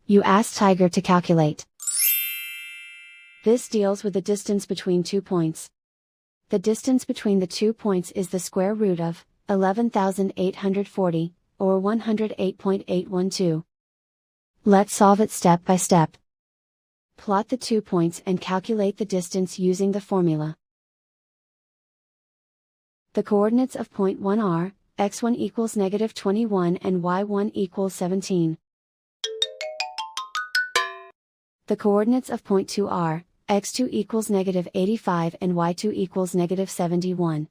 You ask Tiger to calculate. This deals with the distance between 2 points. The distance between the 2 points is the square root of 11,840, or 108.812. Let's solve it step by step. Plot the 2 points and calculate the distance using the formula. The coordinates of point 1 are, x1 equals -21 and y1 equals 17. The coordinates of point 2 are, x2 equals -85 and y2 equals -71.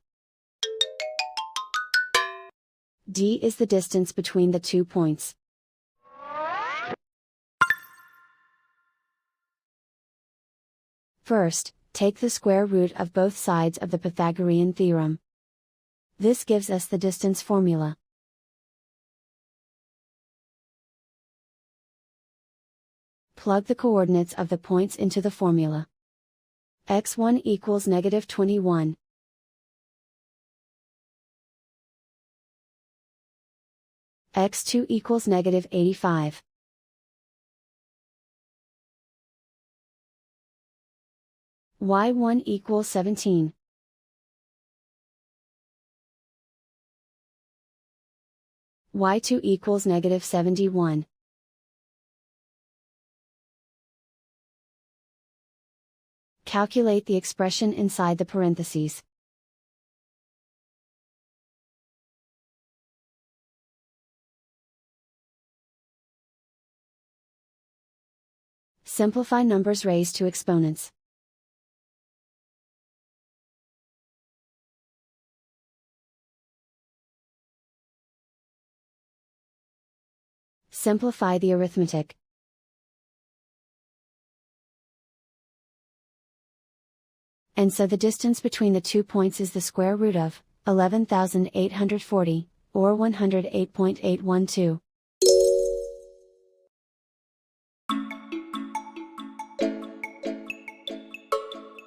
D is the distance between the 2 points. First, take the square root of both sides of the Pythagorean theorem. This gives us the distance formula. Plug the coordinates of the points into the formula. x1 equals -21. x2 equals -85. y1 equals 17. y2 equals -71. Calculate the expression inside the parentheses. Simplify numbers raised to exponents. Simplify the arithmetic. And so the distance between the 2 points is the square root of 11,840, or 108.812.